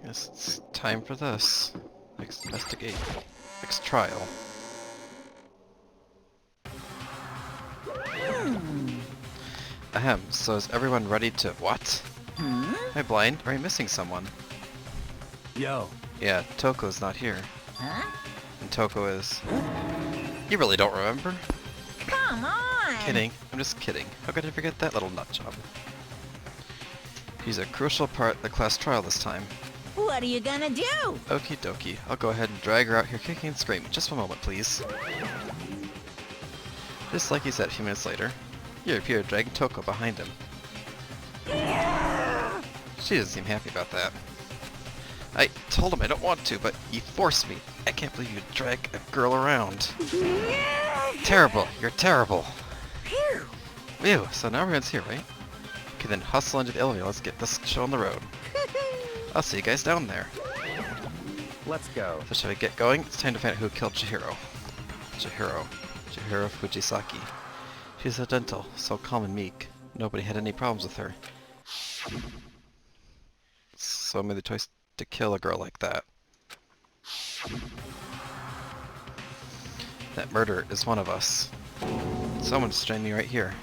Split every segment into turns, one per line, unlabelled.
Guess it's time for this. Next investigate. Next trial. Ahem, so is everyone ready to— what? Am I blind? Are we missing someone?
Yo.
Yeah, Toko's not here.
Huh?
And Toko is... You really don't remember?
Come on!
Kidding. I'm just kidding. How could I forget that little nutjob? He's a crucial part of the class trial this time.
What are you gonna do?
Okie dokie. I'll go ahead and drag her out here kicking and screaming. Just one moment, please. Just like he said a few minutes later, he appeared dragging Toko behind him. She doesn't seem happy about that. I told him I don't want to, but he forced me. I can't believe you drag a girl around. Terrible. You're terrible. Ew, so now everyone's here, right? Okay, then hustle into the elevator. Let's get this show on the road. I'll see you guys down there.
Let's go.
So shall we get going? It's time to find out who killed Chihiro. Chihiro Fujisaki. She's so gentle, so calm and meek. Nobody had any problems with her. So I made the choice to kill a girl like that. That murderer is one of us. Someone's standing right here.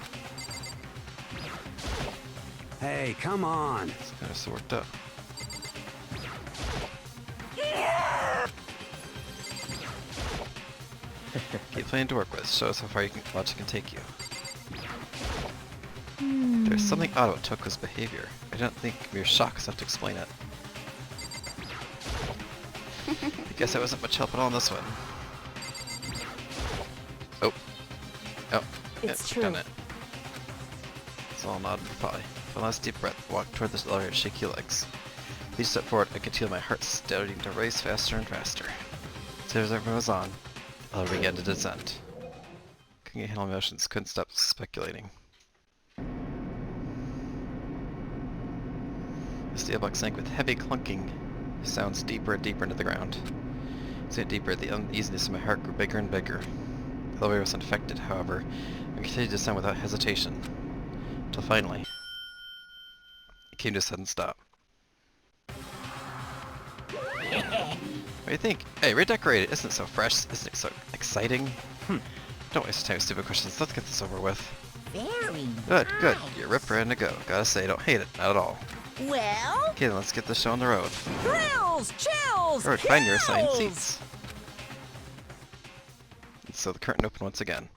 Hey, come on.
It's kind of so worked up. Keep playing to work with. Show us how far much it can take you. There's something odd about Toko's behavior. I don't think mere shock is enough to explain it. I guess I wasn't much help at all in this one. Oh. Oh.
It's
yeah,
true.
done it. It's all nodded reply. One last deep breath, walk toward this elevator and shake your legs. Each step forward, I could feel my heart starting to race faster and faster. As everyone was on, the elevator began to descend. Couldn't handle emotions, couldn't stop speculating. The steel box sank with heavy clunking sounds deeper and deeper into the ground. As it deeper, the uneasiness in my heart grew bigger and bigger. The elevator was unaffected, however, and continued to descend without hesitation. Until finally, it came to a sudden stop. What do you think? Hey, redecorated! Isn't it so fresh? Isn't it so exciting? Don't waste time with stupid questions. Let's get this over with.
Very
Good, good.
nice.
You're rip ready to go. Gotta say, I don't hate it. Not at all.
Well,
Okay, then let's get this show on the road.
thrills, chills,
Or find your assigned
kills!
seats. And so the curtain opened once again.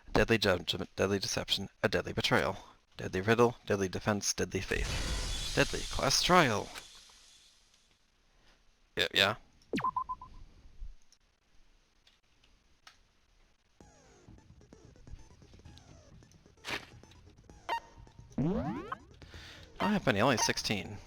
A deadly judgment, deadly deception, a deadly betrayal. Deadly riddle, deadly defense, deadly faith. Deadly class trial. Yeah. Not that many, only 16.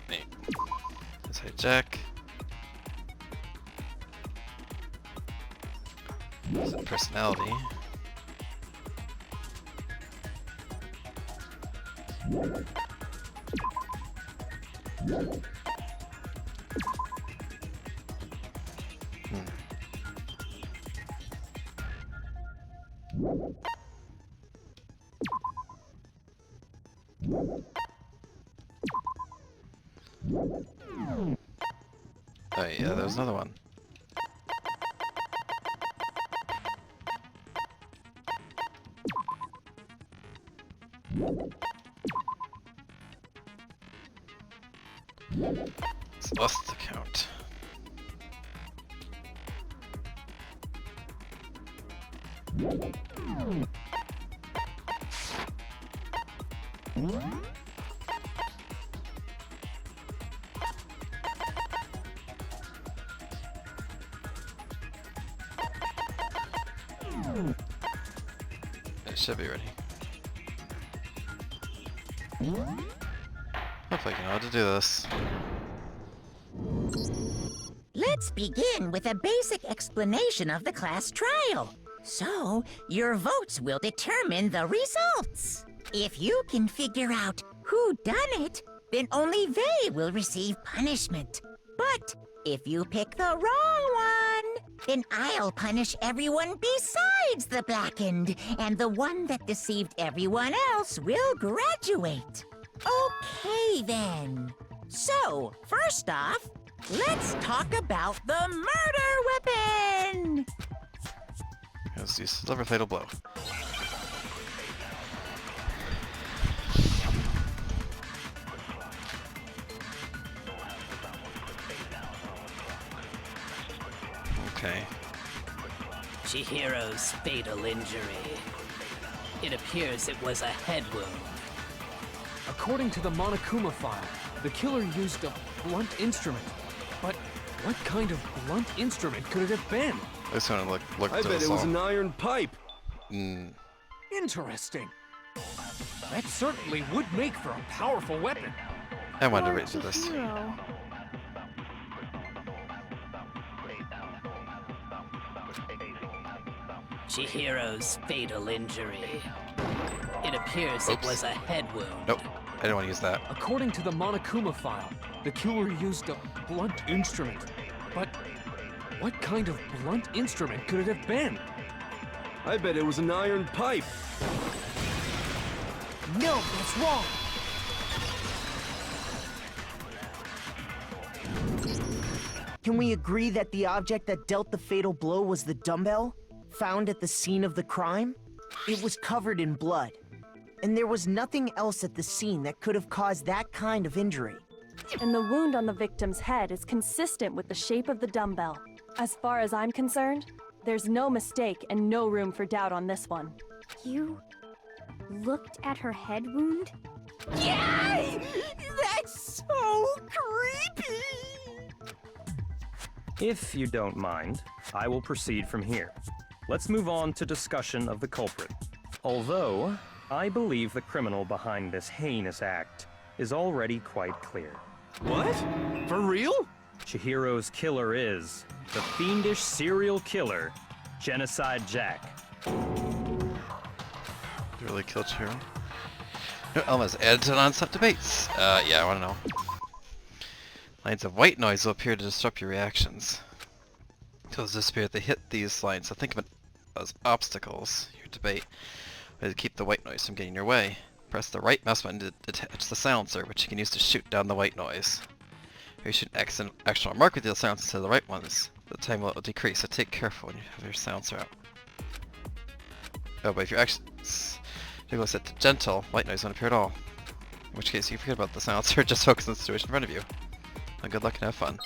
Wait. Let's hijack. Set personality. Oh yeah, there was another one. It's lost the count. It should be ready. Hopefully I can know how to do this.
Let's begin with a basic explanation of the class trial. So, your votes will determine the results. If you can figure out who done it, then only they will receive punishment. But if you pick the wrong one, then I'll punish everyone besides the blackened, and the one that deceived everyone else will graduate. Okay, then. So, first off, let's talk about the murder weapon!
Let's use Deliver Fatal Blow. Okay.
Chihiro's fatal injury. It appears it was a head wound.
According to the Monokuma file, the killer used a blunt instrument. But what kind of blunt instrument could it have been?
I just want to look
I
to
bet
this
it was
all.
an iron pipe.
Interesting. That certainly would make for a powerful weapon.
I wanted to read through this.
Chihiro.
Chihiro's fatal injury. It appears it
Oops.
was a head wound.
Nope, I didn't want to use that.
According to the Monokuma file, the killer used a blunt instrument. But what kind of blunt instrument could it have been?
I bet it was an iron pipe.
No, that's wrong.
Can we agree that the object that dealt the fatal blow was the dumbbell, found at the scene of the crime? It was covered in blood, and there was nothing else at the scene that could have caused that kind of injury.
And the wound on the victim's head is consistent with the shape of the dumbbell. As far as I'm concerned, there's no mistake and no room for doubt on this one.
You looked at her head wound?
Yay! That's so creepy!
If you don't mind, I will proceed from here. Let's move on to discussion of the culprit. Although, I believe the criminal behind this heinous act is already quite clear.
What? For real?
Chihiro's killer is the fiendish serial killer, Genocide Jack.
Really killed Chihiro. No elements added to non-stop debates. Yeah, I want to know. Lines of white noise will appear to disrupt your reactions. Those disappear if they hit these lines, so think of it as obstacles. Your debate is to keep the white noise from getting in your way. Press the right mouse button to detach the silencer, which you can use to shoot down the white noise. If you shoot an actual mark with the silencer instead of the right ones, the time will decrease, so take careful when you have your silencer out. Oh, but if you're actually set to gentle, white noise won't appear at all. In which case, you forget about the silencer, just focus on the situation in front of you. Well, good luck and have fun.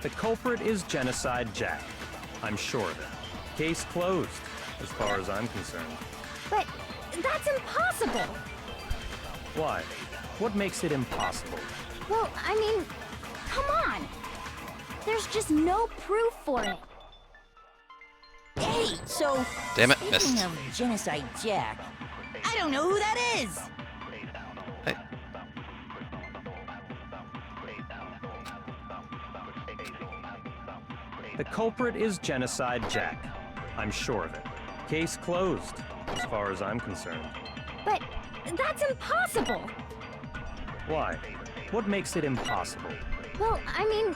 The culprit is Genocide Jack. I'm sure of it. Case closed, as far as I'm concerned.
But that's impossible!
Why? What makes it impossible?
Well, I mean, come on! There's just no proof for it.
Hey, so,
Damn it,
speaking
missed.
of Genocide Jack, I don't know who that is!
Hey.
The culprit is Genocide Jack. I'm sure of it. Case closed, as far as I'm concerned.
But that's impossible!
Why? What makes it impossible?
Well, I mean,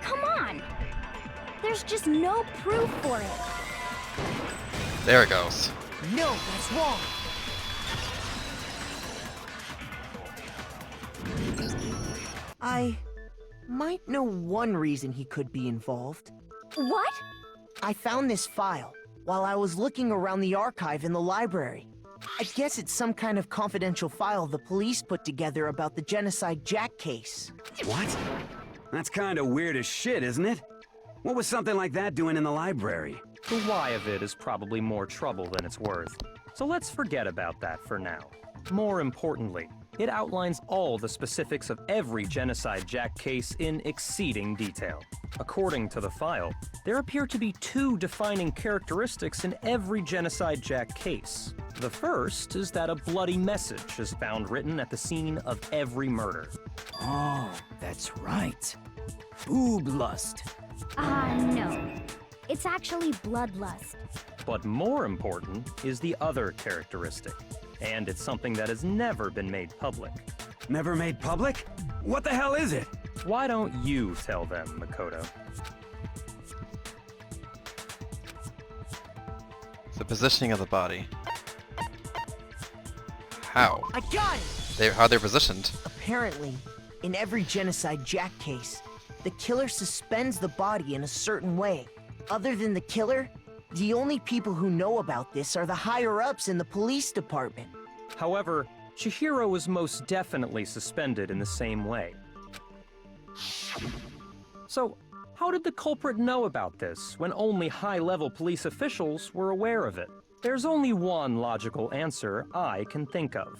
come on! There's just no proof for it.
There it goes.
No, that's wrong. I might know one reason he could be involved.
What?
I found this file while I was looking around the archive in the library. I guess it's some kind of confidential file the police put together about the Genocide Jack case.
What? That's kind of weird as shit, isn't it? What was something like that doing in the library?
The why of it is probably more trouble than it's worth. So let's forget about that for now. More importantly, it outlines all the specifics of every Genocide Jack case in exceeding detail. According to the file, there appear to be two defining characteristics in every Genocide Jack case. The first is that a bloody message is found written at the scene of every murder.
Oh, that's right. Boob lust.
No. It's actually bloodlust.
But more important is the other characteristic, and it's something that has never been made public.
Never made public? What the hell is it?
Why don't you tell them, Makoto?
The positioning of the body. How?
I got it!
How they're positioned.
Apparently, in every Genocide Jack case, the killer suspends the body in a certain way. Other than the killer, the only people who know about this are the higher-ups in the police department.
However, Chihiro was most definitely suspended in the same way. So, how did the culprit know about this when only high-level police officials were aware of it? There's only one logical answer I can think of.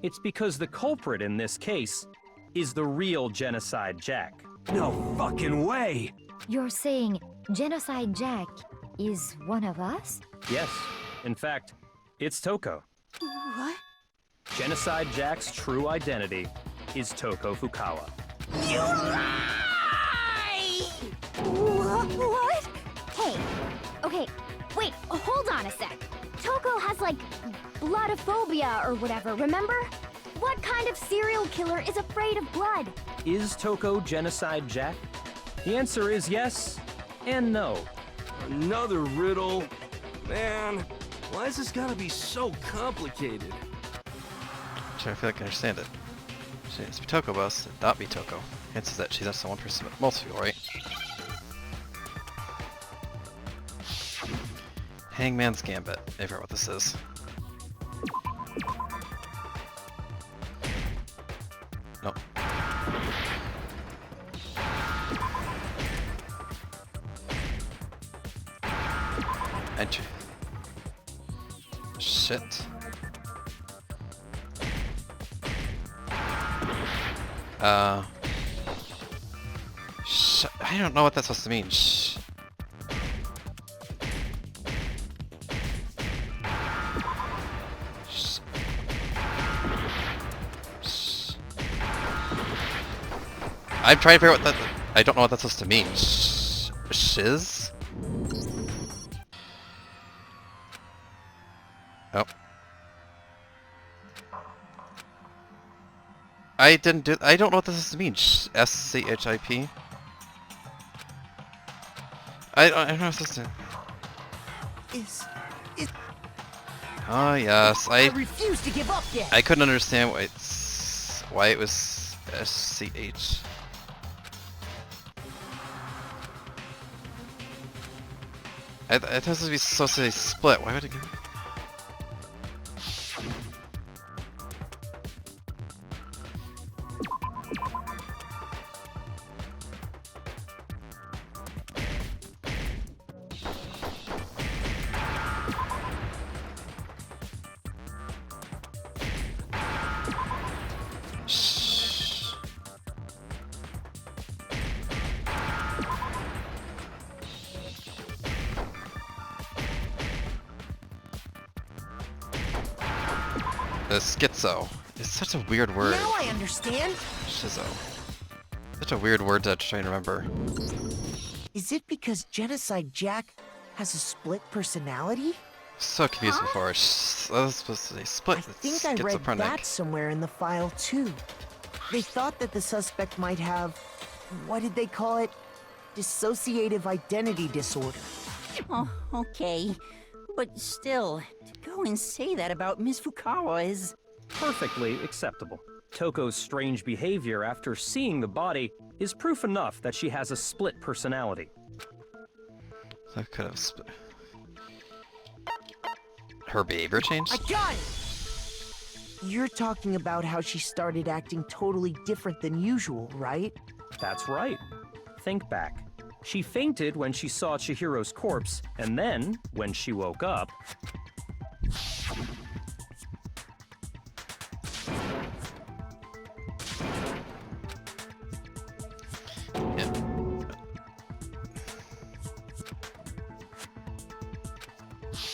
It's because the culprit in this case is the real Genocide Jack.
No fucking way!
You're saying Genocide Jack is one of us?
Yes, in fact, it's Toko.
What?
Genocide Jack's true identity is Toko Fukawa.
You lie! What? Hey, okay, wait, hold on a sec. Toko has, like, bloodophobia or whatever, remember? What kind of serial killer is afraid of blood?
Is Toko Genocide Jack? The answer is yes and no.
Another riddle. Man, why is this gotta be so complicated?
I feel like I understand it. She needs to be Toko boss, and not be Toko. Hence that she's not so one person, but most people, right? Hangman's Gambit. I forgot what this is. Nope. Enter. Shit. I don't know what that's supposed to mean. I'm trying to figure out what that. I don't know what that's supposed to mean. Shiz? Oh. I don't know what this is to mean. S-C-H-I-P? I don't know what this is to... Oh yes,
I refuse to give up yet!
I couldn't understand why it was S-C-H. I thought this would be supposed to say split. Why would it give... Schizo. It's such a weird word.
Now I understand!
Schizo. Such a weird word to try and remember.
Is it because Genocide Jack has a split personality?
So confused before. I was supposed to say split.
I think I read that somewhere in the file too. They thought that the suspect might have, what did they call it? Dissociative identity disorder.
Oh, okay. But still, to go and say that about Miss Fukawa is...
perfectly acceptable. Toko's strange behavior after seeing the body is proof enough that she has a split personality.
I could have split. Her behavior changed?
I got it! You're talking about how she started acting totally different than usual, right?
That's right. Think back. She fainted when she saw Chihiro's corpse, and then, when she woke up...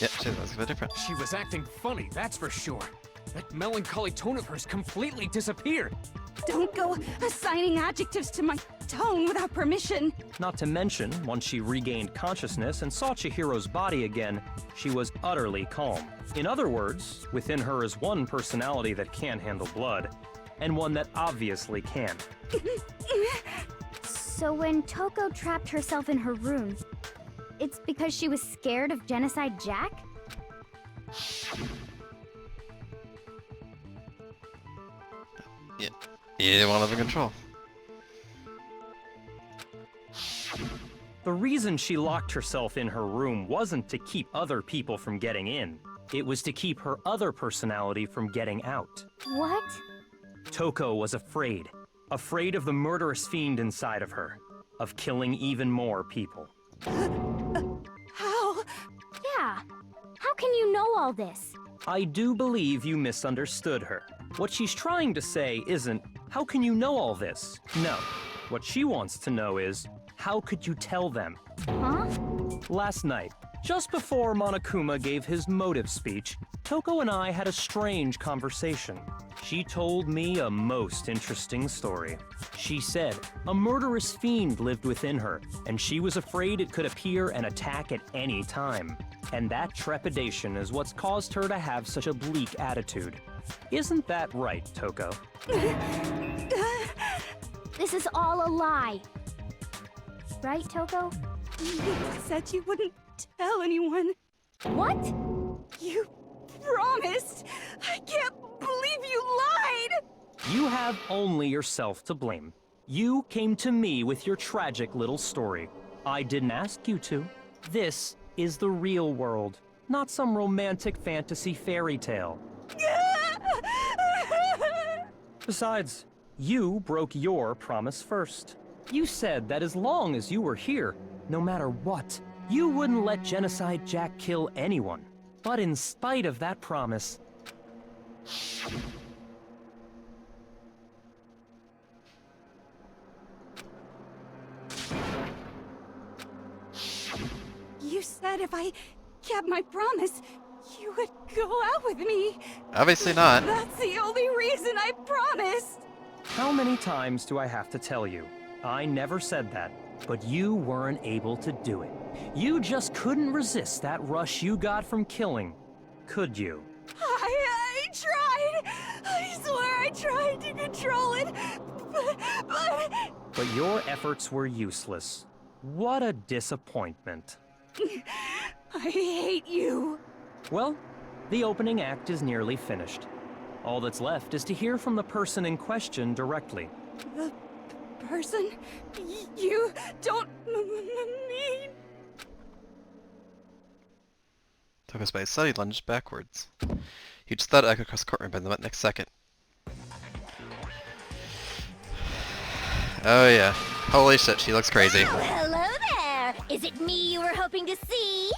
Yeah, she was a bit different.
She was acting funny, that's for sure. That melancholy tone of hers completely disappeared.
Don't go assigning adjectives to my tone without permission.
Not to mention, once she regained consciousness and saw Chihiro's body again, she was utterly calm. In other words, within her is one personality that can handle blood, and one that obviously can.
So when Toko trapped herself in her room, it's because she was scared of Genocide Jack?
Yeah, you didn't want to have control.
The reason she locked herself in her room wasn't to keep other people from getting in. It was to keep her other personality from getting out.
What?
Toko was afraid. Afraid of the murderous fiend inside of her. Of killing even more people.
How? Yeah. How can you know all this?
I do believe you misunderstood her. What she's trying to say isn't, how can you know all this? No. What she wants to know is, how could you tell them?
Huh?
Last night, just before Monokuma gave his motive speech, Toko and I had a strange conversation. She told me a most interesting story. She said a murderous fiend lived within her, and she was afraid it could appear and attack at any time. And that trepidation is what's caused her to have such a bleak attitude. Isn't that right, Toko?
This is all a lie. Right, Toko?
You said you wouldn't tell anyone.
What?
You promised! I can't believe you lied!
You have only yourself to blame. You came to me with your tragic little story. I didn't ask you to. This is the real world, not some romantic fantasy fairy tale. Besides, you broke your promise first. You said that as long as you were here, no matter what, you wouldn't let Genocide Jack kill anyone. But in spite of that promise,
You said if I kept my promise, you would go out with me.
Obviously not.
That's the only reason I promised.
how many times do I have to tell you? I never said that, but you weren't able to do it. You just couldn't resist that rush you got from killing, could you?
I tried. I swear I tried to control it, but...
But your efforts were useless. What a disappointment.
I hate you.
Well, the opening act is nearly finished. All that's left is to hear from the person in question directly.
The person you don't mean...
Toko's by his side, he lunged backwards. Huge thud echoed across the courtroom by the next second. Oh yeah. Holy shit, she looks crazy.
Oh, hello there! Is it me you were hoping to see?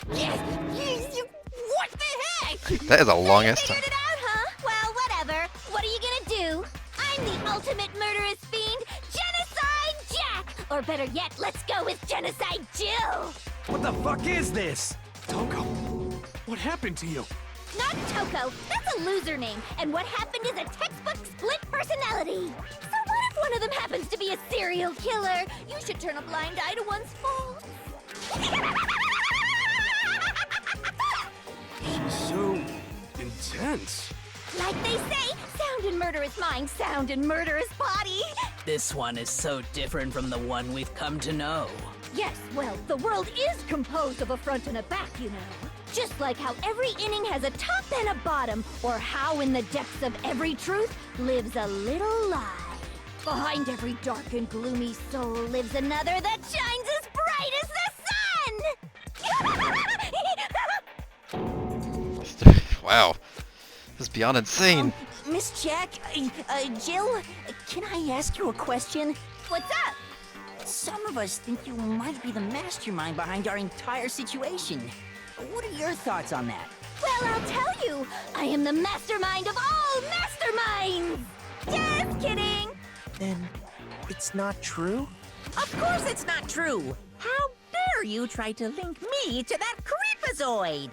What the heck?
That is a long ass time.
Figured it out, huh? Well, whatever. What are you gonna do? I'm the ultimate murderous fiend, Genocide Jack! Or better yet, let's go with Genocide Jill!
What the fuck is this?
Toko, what happened to you?
Not Toko, that's a loser name, and what happened is a textbook split personality. So what if one of them happens to be a serial killer? You should turn a blind eye to one's faults.
So intense.
Like they say, sound in murderous mind, sound in murderous body.
This one is so different from the one we've come to know.
Yes, well, the world is composed of a front and a back, you know. Just like how every inning has a top and a bottom, or how in the depths of every truth lives a little lie. Behind every dark and gloomy soul lives another that shines as bright as the sun!
Wow. This is beyond insane.
Miss Jack, Jill, can I ask you a question?
What's up?
Some of us think you might be the mastermind behind our entire situation. What are your thoughts on that?
Well, I'll tell you. I am the mastermind of all masterminds! Just kidding!
Then it's not true?
Of course it's not true! How dare you try to link me to that creepazoid?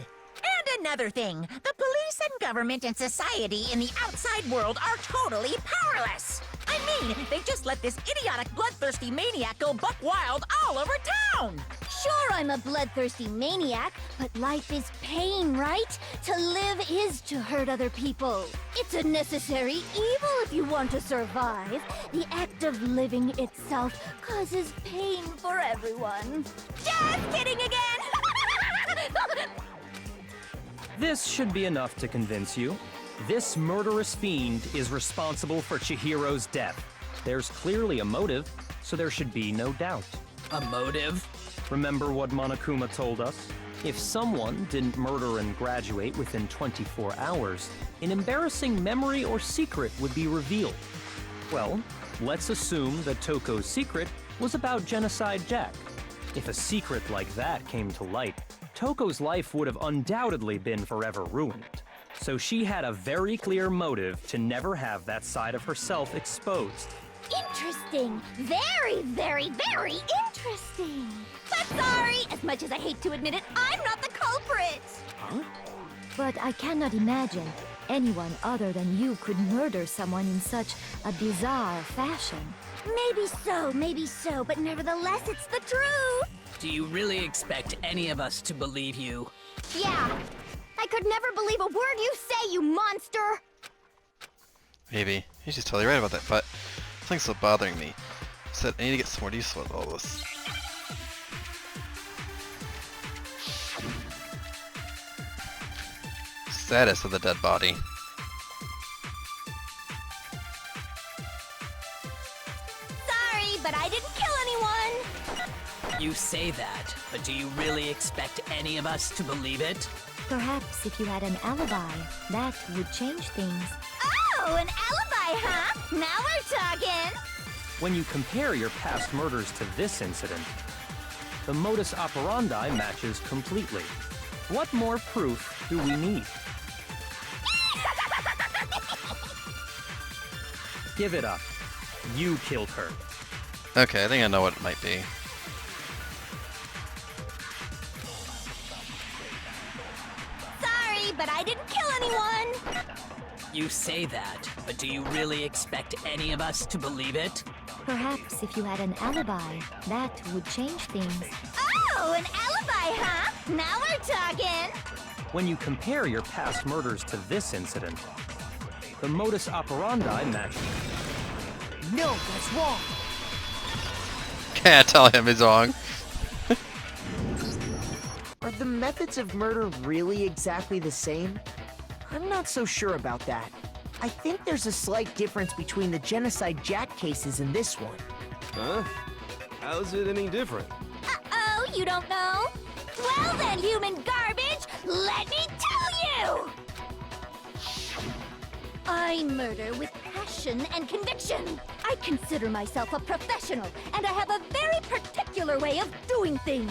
another thing. The police and government and society in the outside world are totally powerless. I mean, they just let this idiotic, bloodthirsty maniac go buck wild all over town.
Sure, I'm a bloodthirsty maniac, but life is pain, right? To live is to hurt other people. It's a necessary evil if you want to survive. The act of living itself causes pain for everyone.
Just kidding again!
This should be enough to convince you. This murderous fiend is responsible for Chihiro's death. There's clearly a motive, so there should be no doubt.
A motive?
Remember what Monokuma told us? If someone didn't murder and graduate within 24 hours, an embarrassing memory or secret would be revealed. Well, let's assume that Toko's secret was about Genocide Jack. If a secret like that came to light, Toko's life would have undoubtedly been forever ruined. So she had a very clear motive to never have that side of herself exposed.
Interesting. Very, very, very interesting. But sorry, as much as I hate to admit it, I'm not the culprit.
Huh?
But I cannot imagine anyone other than you could murder someone in such a bizarre fashion.
Maybe so, but nevertheless, it's the truth.
Do you really expect any of us to believe you?
Yeah. I could never believe a word you say, you monster!
Maybe. He's just totally right about that, but something's still bothering me. Said I need to get some more useful with all this. Status of the dead body.
Sorry, but I didn't kill anyone!
You say that, but do you really expect any of us to believe it?
Perhaps if you had an alibi, that would change things.
Oh, an alibi, huh? Now we're talking!
When you compare your past murders to this incident, the modus operandi matches completely. What more proof do we need? Give it up. You killed her.
Okay, I think I know what it might be.
Sorry, but I didn't kill anyone!
You say that, but do you really expect any of us to believe it?
Perhaps if you had an alibi, that would change things.
Oh, an alibi, huh? Now we're talking!
When you compare your past murders to this incident, the modus operandi matches.
No, that's wrong.
Can't tell him he's wrong.
Are the methods of murder really exactly the same? I'm not so sure about that. I think there's a slight difference between the Genocide Jack cases and this one.
Huh? How's it any different?
Uh-oh, you don't know? Well then, human garbage, let me tell you! I murder with passion and conviction. I consider myself a professional, and I have a very particular way of doing things.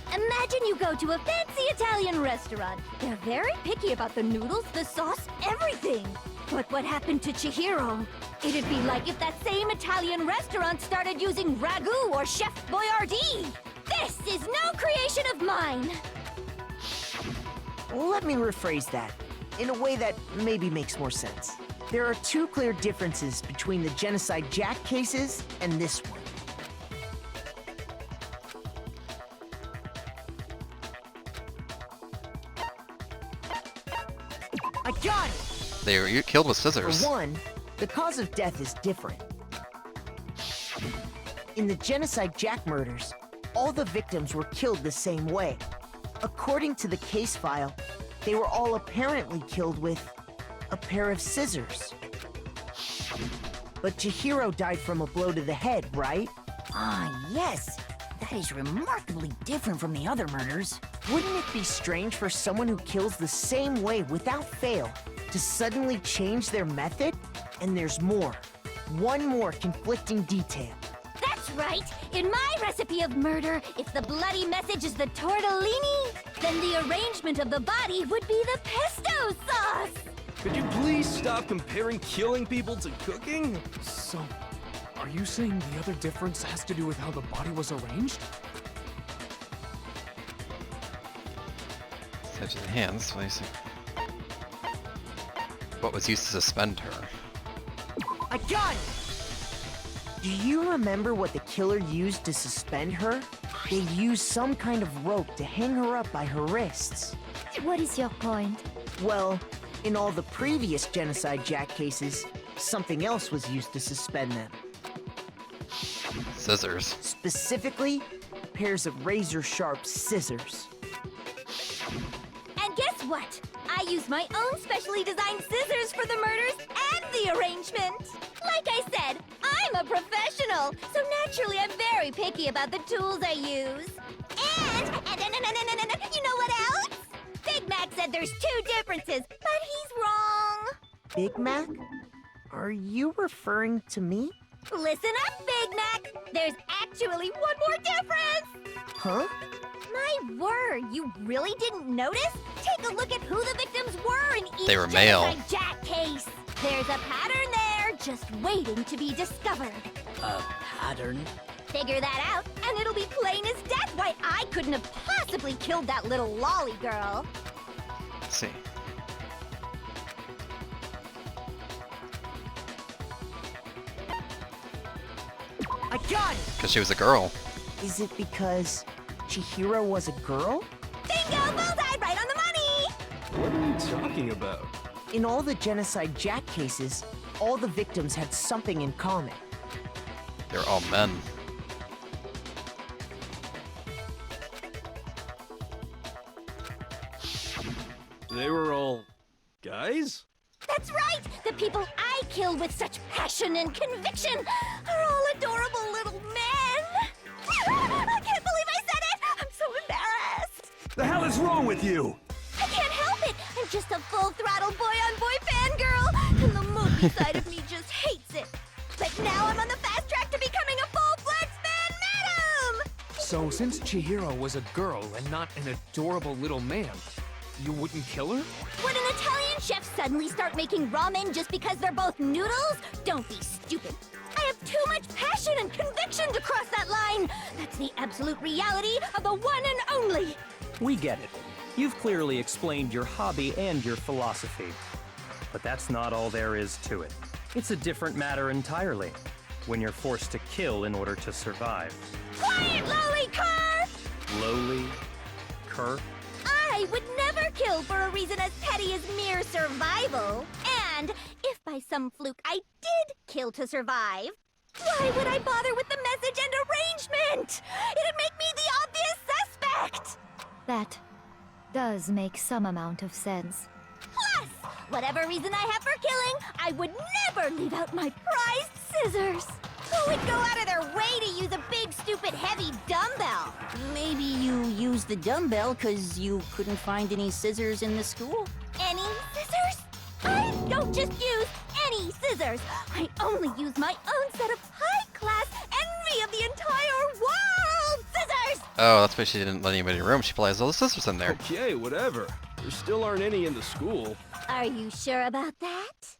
Imagine you go to a fancy Italian restaurant. They're very picky about the noodles, the sauce, everything. But what happened to Chihiro? It'd be like if that same Italian restaurant started using ragu or Chef Boyardee. This is no creation of mine.
Let me rephrase that, in a way that maybe makes more sense. There are two clear differences between the Genocide Jack cases and this one. I got it!
They were killed with scissors.
For one, the cause of death is different. In the Genocide Jack murders, all the victims were killed the same way. According to the case file, they were all apparently killed with a pair of scissors. But Chihiro died from a blow to the head, right?
Ah, yes. That is remarkably different from the other murders.
Wouldn't it be strange for someone who kills the same way without fail to suddenly change their method? And there's more. One more conflicting detail.
That's right! In my recipe of murder, if the bloody message is the tortellini, then the arrangement of the body would be the pesto sauce!
Could you please stop comparing killing people to cooking?
So, are you saying the other difference has to do with how the body was arranged?
Touch the hands, placing. What was used to suspend her?
I got it! Do you remember what the killer used to suspend her? They used some kind of rope to hang her up by her wrists.
What is your point?
Well, in all the previous Genocide Jack cases, something else was used to suspend them.
Scissors.
Specifically, pairs of razor-sharp scissors.
And guess what? I used my own specially designed scissors for the murders and the arrangement. Like I said, I'm a professional, so naturally I'm very picky about the tools I use. And you know what else? Big Mac said there's 2 differences, but he's wrong.
Big Mac? Are you referring to me?
Listen up, Big Mac. There's actually one more difference.
Huh?
My word, you really didn't notice? Take a look at who the victims were in each
They were male.
Genocide Jack case. There's a pattern there, just waiting to be discovered.
A pattern?
Figure that out, and it'll be plain as death why I couldn't have possibly killed that little lolly girl.
Let's see.
I got it!
Because she was a girl.
Is it because Chihiro was a girl?
Bingo! Bullseye! Right on the money!
What are you talking about?
In all the Genocide Jack cases, all the victims had something in common.
They're all men.
They were all guys?
That's right! The people I kill with such passion and conviction are all adorable little men! I can't believe I said it! I'm so embarrassed!
The hell is wrong with you?
I can't help it! I'm just a full-throttle boy-on-boy fangirl, and the movie side of me just hates it. But now I'm on the fast track to becoming a full-fledged fan madam!
So, since Chihiro was a girl and not an adorable little man, you wouldn't kill her?
Would an Italian chef suddenly start making ramen just because they're both noodles? Don't be stupid. I have too much passion and conviction to cross that line. That's the absolute reality of the one and only.
We get it. You've clearly explained your hobby and your philosophy. But that's not all there is to it. It's a different matter entirely. When you're forced to kill in order to survive.
Quiet, lowly cur!
Lowly? Cur?
I would never kill for a reason as petty as mere survival. And if by some fluke I did kill to survive, why would I bother with the message and arrangement? It'd make me the obvious suspect!
That does make some amount of sense.
Plus, whatever reason I have for killing, I would never leave out my prized scissors. Who would go out of their way to use a big, stupid, heavy dumbbell?
Maybe you used the dumbbell because you couldn't find any scissors in the school?
Any scissors? I don't just use any scissors. I only use my own set of high-class envy of the entire world scissors!
Oh, that's why she didn't let anybody in the room. She probably has all the scissors in there.
Okay, whatever. There still aren't any in the school.
Are you sure about that?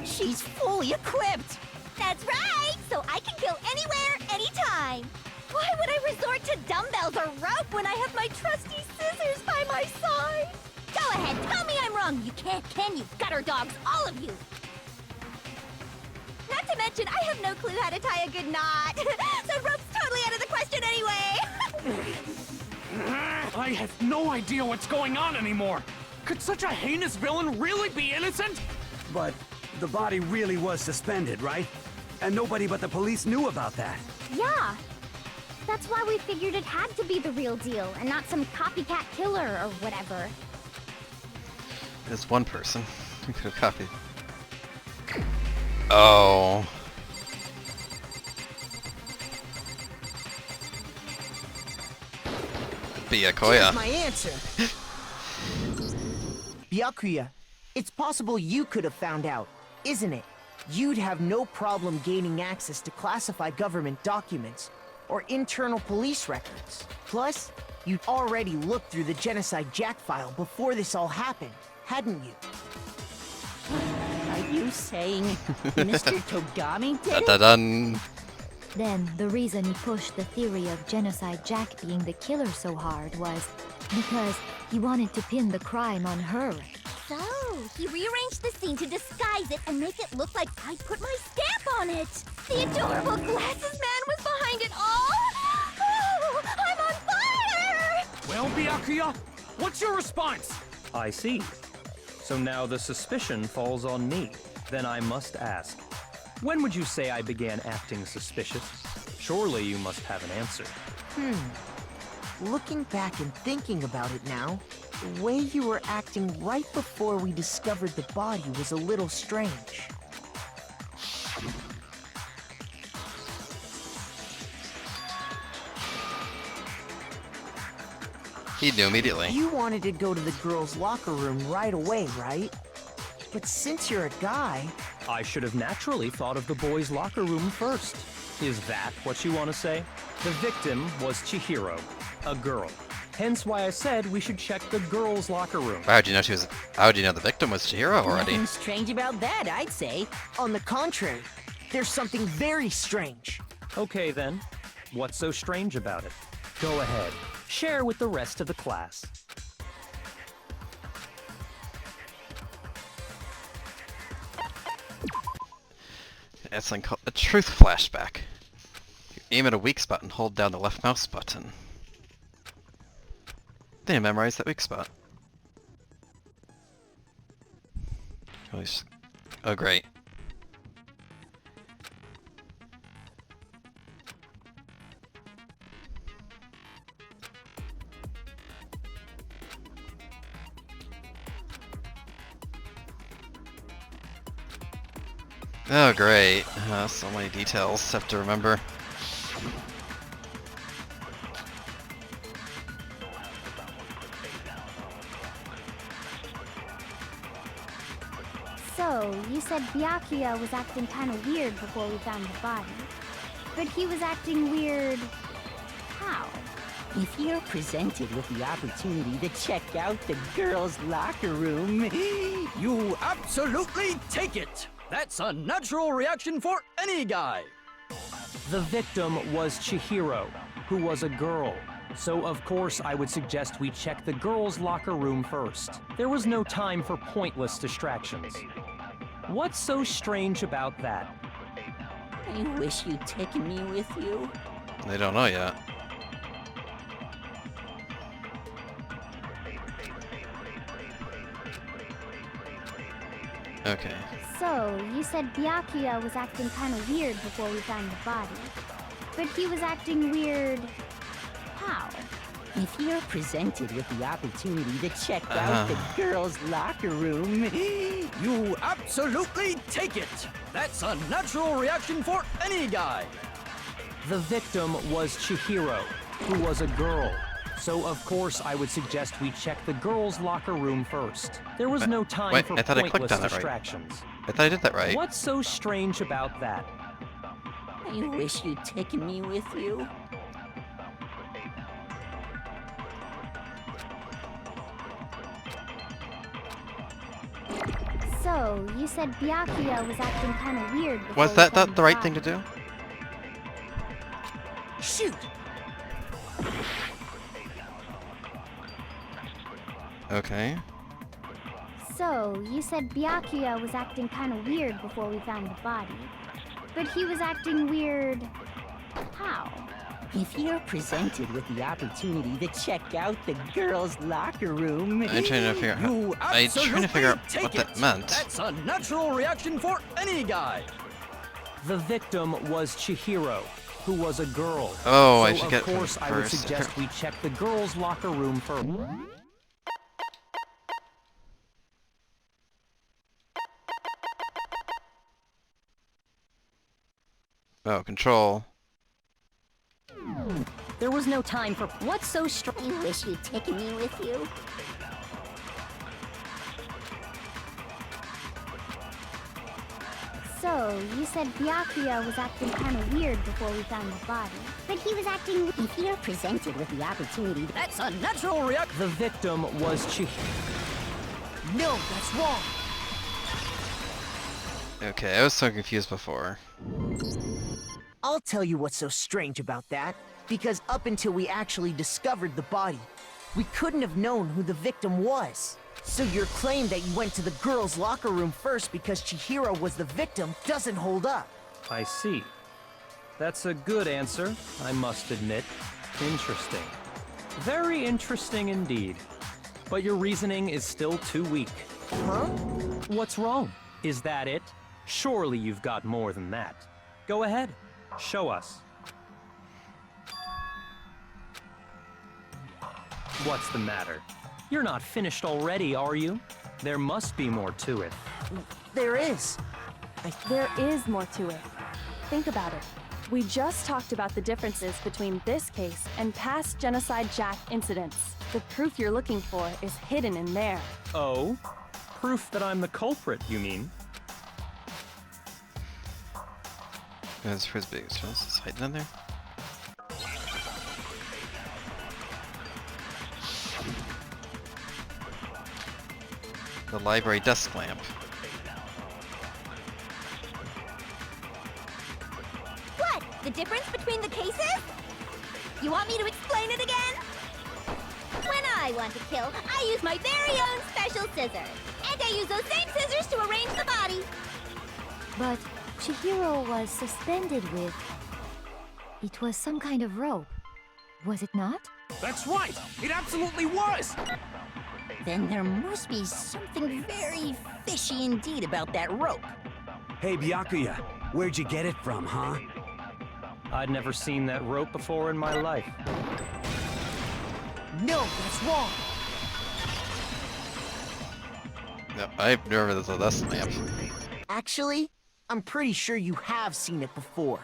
She's fully equipped!
That's right! So I can kill anywhere, anytime! Why would I resort to dumbbells or rope when I have my trusty scissors by my side? Go ahead, tell me I'm wrong! You can't, can you? Gutter dogs, all of you! Not to mention, I have no clue how to tie a good knot. So rope's totally out of the question anyway!
I have no idea what's going on anymore! Could such a heinous villain really be innocent?
But the body really was suspended, right? And nobody but the police knew about that.
Yeah. That's why we figured it had to be the real deal and not some copycat killer or whatever.
There's one person who could have copied. Oh. Byakuya.
Here's my answer. Byakuya, it's possible you could have found out, isn't it? You'd have no problem gaining access to classified government documents or internal police records. Plus, you'd already looked through the Genocide Jack file before this all happened, hadn't you?
Are you saying Mr. Togami did it?
Dun-dun-dun.
Then the reason he pushed the theory of Genocide Jack being the killer so hard was because he wanted to pin the crime on her.
So, he rearranged the scene to disguise it and make it look like I put my stamp on it. The adorable glasses man was behind it all. Oh, I'm on fire!
Well, Byakuya, what's your response?
I see. So now the suspicion falls on me. Then I must ask, when would you say I began acting suspicious? Surely you must have an answer.
Looking back and thinking about it now, the way you were acting right before we discovered the body was a little strange.
He knew immediately.
You wanted to go to the girls' locker room right away, right? But since you're a guy...
I should have naturally thought of the boys' locker room first. Is that what you want to say? The victim was Chihiro, a girl. Hence why I said we should check the girls' locker room.
How'd you know how'd you know the victim was Chihiro already?
Nothing strange about that, I'd say.
On the contrary, there's something very strange.
Okay then, what's so strange about it? Go ahead, share with the rest of the class.
It's something called a truth flashback. You aim at a weak spot and hold down the left mouse button. Then you memorize that weak spot. Oh great. Oh great. So many details have to remember.
So, you said Byakuya was acting kind of weird before we found the body. But he was acting weird... how?
If you're presented with the opportunity to check out the girls' locker room,
you absolutely take it! That's a natural reaction for any guy!
The victim was Chihiro, who was a girl. So of course I would suggest we check the girls' locker room first. There was no time for pointless distractions. What's so strange about that?
I wish you'd taken me with you.
They don't know yet. Okay.
So, you said Byakuya was acting kind of weird before we found the body. But he was acting weird... how?
If you're presented with the opportunity to check out the girls' locker room,
you absolutely take it! That's a natural reaction for any guy!
The victim was Chihiro, who was a girl. So of course I would suggest we check the girls' locker room first. There was no time for pointless distractions.
I thought I did that right.
What's so strange about that?
I wish you'd taken me with you.
So, you said Byakuya was acting kind of weird before
Was that the right thing to do?
Shoot!
Okay.
So, you said Byakuya was acting kind of weird before we found the body. But he was acting weird... how?
If you're presented with the opportunity to check out the girls' locker room,
I'm trying to figure out what that meant.
That's a natural reaction for any guy!
The victim was Chihiro, who was a girl.
Oh,
so
I should get
of course I would
first.
suggest we check the girls' locker room first.
Oh, control.
there was no time for what's so strange. I wish you'd taken me with you.
So, you said Byakuya was acting kind of weird before we found the body. But he was acting...
If you're presented with the opportunity...
That's a natural reaction!
The victim was Chihiro.
No, that's wrong!
Okay, I was so confused before.
I'll tell you what's so strange about that. Because up until we actually discovered the body, we couldn't have known who the victim was. So your claim that you went to the girls' locker room first because Chihiro was the victim doesn't hold up.
I see. That's a good answer, I must admit. Interesting. Very interesting indeed. But your reasoning is still too weak.
Huh?
What's wrong? Is that it? Surely you've got more than that. Go ahead. Show us. What's the matter? You're not finished already, are you? There must be more to it.
There is.
There is more to it. Think about it. We just talked about the differences between this case and past Genocide Jack incidents. The proof you're looking for is hidden in there.
Oh? Proof that I'm the culprit, you mean?
That's Frisbee. So it's hiding in there. The library desk lamp.
What? The difference between the cases? You want me to explain it again? When I want to kill, I use my very own special scissors. And I use those same scissors to arrange the body.
But Chihiro was suspended with... It was some kind of rope. Was it not?
That's right! It absolutely was!
Then there must be something very fishy indeed about that rope.
Hey, Byakuya, where'd you get it from, huh?
I'd never seen that rope before in my life.
No, that's wrong.
No, I've never heard of this lamp.
Actually, I'm pretty sure you have seen it before.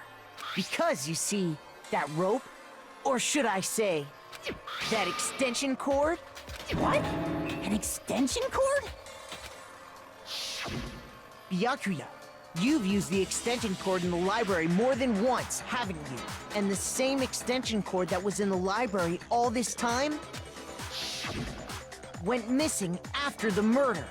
Because, you see, that rope, or should I say, that extension cord?
What? An extension cord?
Byakuya, you've used the extension cord in the library more than once, haven't you? And the same extension cord that was in the library all this time went missing after the murder.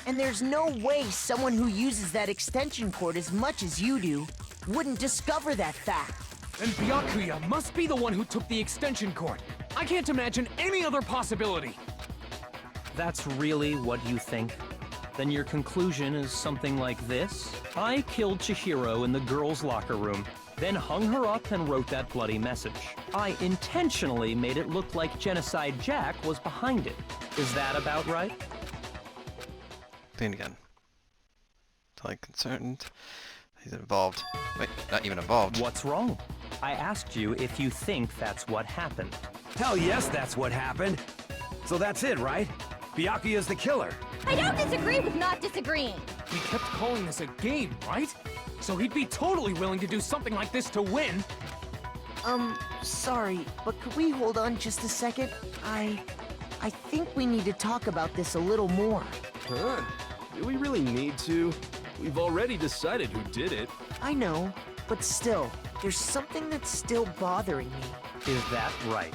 And there's no way someone who uses that extension cord as much as you do wouldn't discover that fact.
And Byakuya must be the one who took the extension cord. I can't imagine any other possibility.
That's really what you think? Then your conclusion is something like this? I killed Chihiro in the girls' locker room, then hung her up and wrote that bloody message. I intentionally made it look like Genocide Jack was behind it. Is that about right?
Think again. Until I'm concerned. He's involved. Wait, not even involved.
What's wrong? I asked you if you think that's what happened.
Hell yes, that's what happened. So that's it, right? Byakuya's the killer.
I don't disagree with not disagreeing.
We kept calling this a game, right? So he'd be totally willing to do something like this to win.
Sorry, but could we hold on just a second? I think we need to talk about this a little more.
Huh? Do we really need to? We've already decided who did it.
I know, but still, there's something that's still bothering me.
Is that right?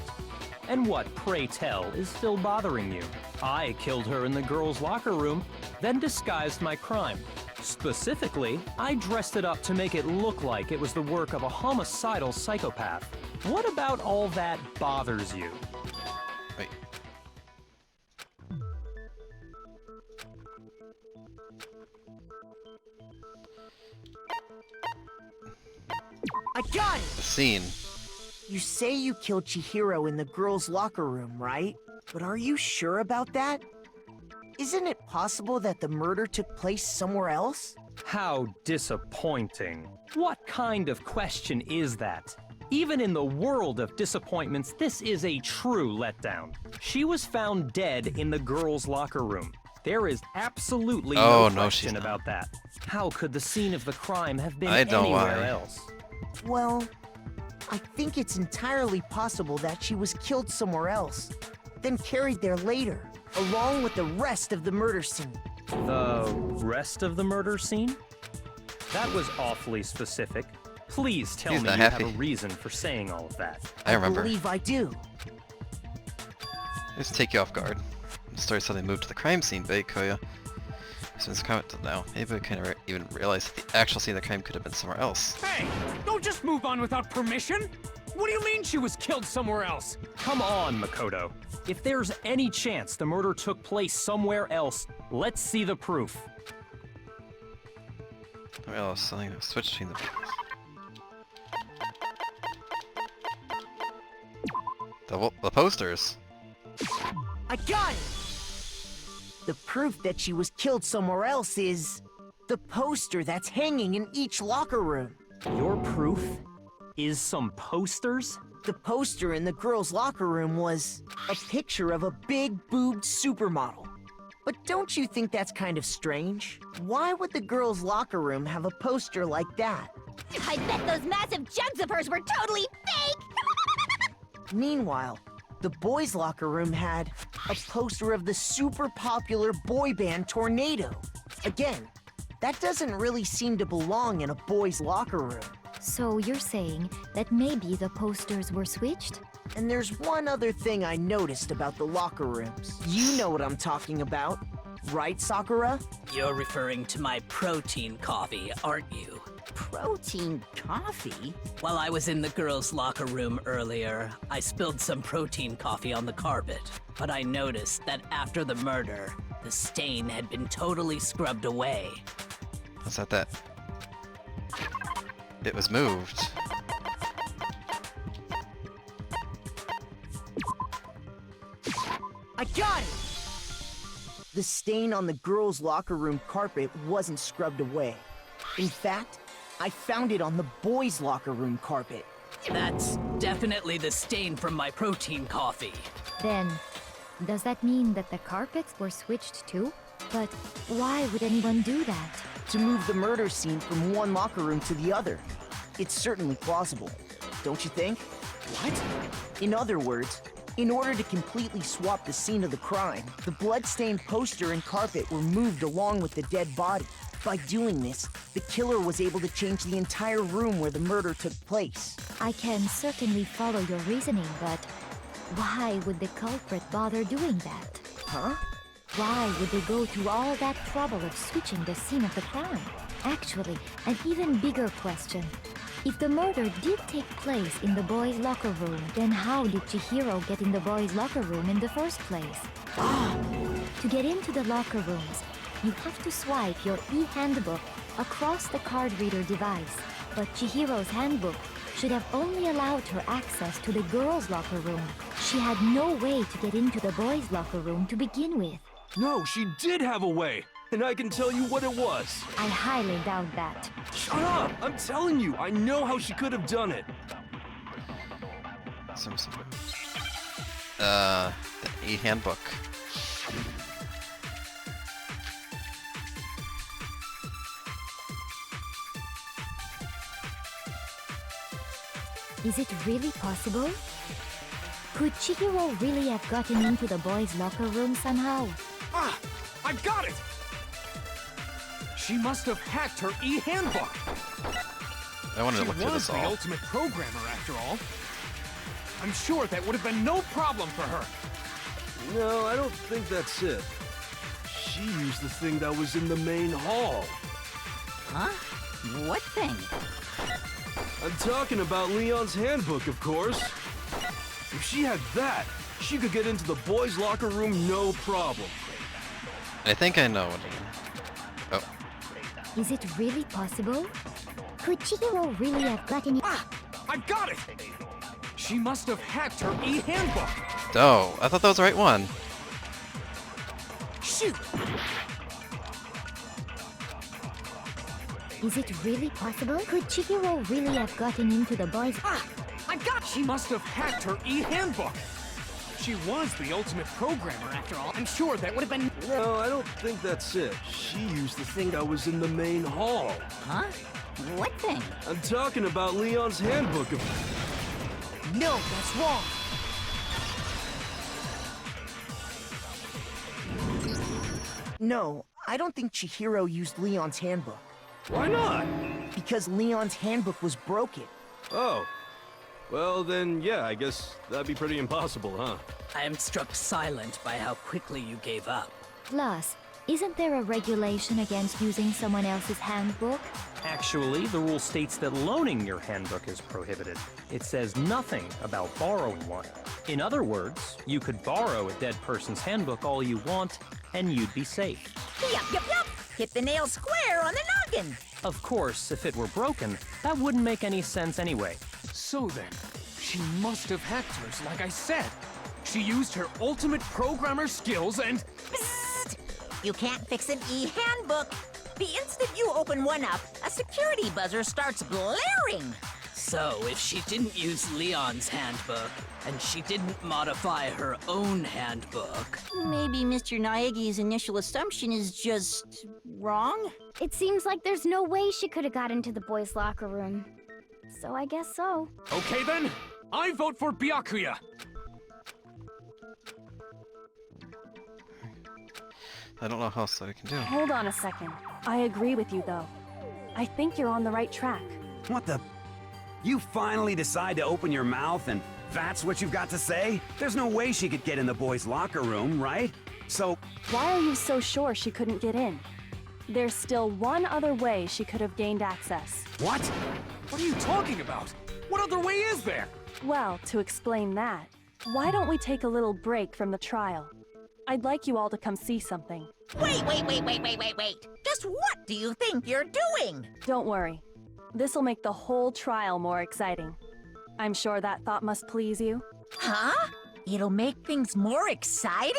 And what, pray tell, is still bothering you? I killed her in the girls' locker room, then disguised my crime. Specifically, I dressed it up to make it look like it was the work of a homicidal psychopath. What about all that bothers you?
Wait.
I got it!
The scene.
You say you killed Chihiro in the girls' locker room, right? But are you sure about that? Isn't it possible that the murder took place somewhere else?
How disappointing. What kind of question is that? Even in the world of disappointments, this is a true letdown. She was found dead in the girls' locker room. There is absolutely no question about that. How could the scene of the crime have been anywhere else?
Well, I think it's entirely possible that she was killed somewhere else, then carried there later, along with the rest of the murder scene.
The rest of the murder scene? That was awfully specific. Please tell me you have a reason for saying all of that.
I remember.
I believe I do.
Just take you off guard. The story suddenly moved to the crime scene, Byakuya. Since the comment till now, maybe we can't even realize that the actual scene of the crime could have been somewhere else.
Hey! Don't just move on without permission! What do you mean she was killed somewhere else?
Come on, Makoto. If there's any chance the murder took place somewhere else, let's see the proof.
Well, something switch between the the posters.
I got it! The proof that she was killed somewhere else is the poster that's hanging in each locker room.
Your proof is some posters?
The poster in the girls' locker room was a picture of a big-boobed supermodel. But don't you think that's kind of strange? Why would the girls' locker room have a poster like that?
I bet those massive jugs of hers were totally fake!
Meanwhile, the boys' locker room had a poster of the super popular boy band Tornado. Again, that doesn't really seem to belong in a boys' locker room.
So you're saying that maybe the posters were switched?
And there's one other thing I noticed about the locker rooms. You know what I'm talking about, right, Sakura?
You're referring to my protein coffee, aren't you?
Protein coffee?
While I was in the girls' locker room earlier, I spilled some protein coffee on the carpet. But I noticed that after the murder, the stain had been totally scrubbed away.
What's that? It was moved.
I got it! The stain on the girls' locker room carpet wasn't scrubbed away. In fact, I found it on the boys' locker room carpet.
That's definitely the stain from my protein coffee.
Then, does that mean that the carpets were switched too? But why would anyone do that?
To move the murder scene from one locker room to the other. It's certainly plausible, don't you think?
What?
In other words, in order to completely swap the scene of the crime, the blood-stained poster and carpet were moved along with the dead body. By doing this, the killer was able to change the entire room where the murder took place.
I can certainly follow your reasoning, but why would the culprit bother doing that?
Huh?
Why would they go through all that trouble of switching the scene of the crime? Actually, an even bigger question. If the murder did take place in the boys' locker room, then how did Chihiro get in the boys' locker room in the first place? To get into the locker rooms, you have to swipe your e-handbook across the card reader device. But Chihiro's handbook should have only allowed her access to the girls' locker room. She had no way to get into the boys' locker room to begin with.
No, she did have a way, and I can tell you what it was.
I highly doubt that.
Shut up! I'm telling you, I know how she could have done it.
The e-handbook.
Is it really possible? Could Chihiro really have gotten into the boys' locker room somehow?
Ah! I got it! She must have hacked her e-handbook!
I wanted to look
She
through
was
this
the
all.
ultimate programmer, after all. I'm sure that would have been no problem for her.
No, I don't think that's it. She used the thing that was in the main hall.
Huh? What thing?
I'm talking about Leon's handbook, of course. If she had that, she could get into the boys' locker room no problem.
I think I know what it is. Oh.
Is it really possible? Could Chihiro really have gotten...
Ah! I got it! She must have hacked her e-handbook!
Oh, I thought that was the right one.
Shoot!
Is it really possible? Could Chihiro really have gotten into the boys...
Ah! I got... She must have hacked her e-handbook! She was the ultimate programmer, after all. I'm sure that would have been...
No, I don't think that's it. She used the thing that was in the main hall.
Huh? What thing?
I'm talking about Leon's handbook.
No, that's wrong. No, I don't think Chihiro used Leon's handbook.
Why not?
Because Leon's handbook was broken.
Oh. Well, then, yeah, I guess that'd be pretty impossible, huh?
I am struck silent by how quickly you gave up.
Plus, Isn't there a regulation against using someone else's handbook?
Actually, the rule states that loaning your handbook is prohibited. It says nothing about borrowing one. In other words, you could borrow a dead person's handbook all you want, and you'd be safe.
Yup. Hit the nail square on the noggin.
Of course, if it were broken, that wouldn't make any sense anyway.
So then, she must have hacked hers, like I said. She used her ultimate programmer skills and...
Psst! You can't fix an e-handbook. The instant you open one up, a security buzzer starts blaring.
So, if she didn't use Leon's handbook, and she didn't modify her own handbook...
Maybe Mr. Naegi's initial assumption is just wrong?
It seems like there's no way she could have got into the boys' locker room. So I guess so.
Okay then, I vote for Byakuya.
I don't know how else I can do.
Hold on a second. I agree with you, though. I think you're on the right track.
What the? You finally decide to open your mouth and that's what you've got to say? There's no way she could get in the boys' locker room, right? So...
Why are you so sure she couldn't get in? There's still one other way she could have gained access.
What?
What are you talking about? What other way is there?
Well, to explain that, why don't we take a little break from the trial? I'd like you all to come see something.
Wait. Just what do you think you're doing?
Don't worry. This'll make the whole trial more exciting. I'm sure that thought must please you.
Huh? It'll make things more exciting?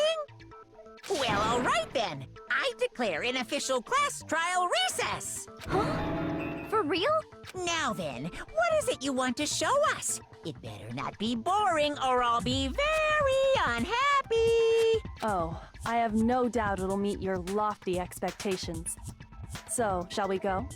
Well, all right then. I declare an official class trial recess.
Huh? For real?
Now then, what is it you want to show us? It better not be boring or I'll be very unhappy.
Oh, I have no doubt it'll meet your lofty expectations. So, shall we go?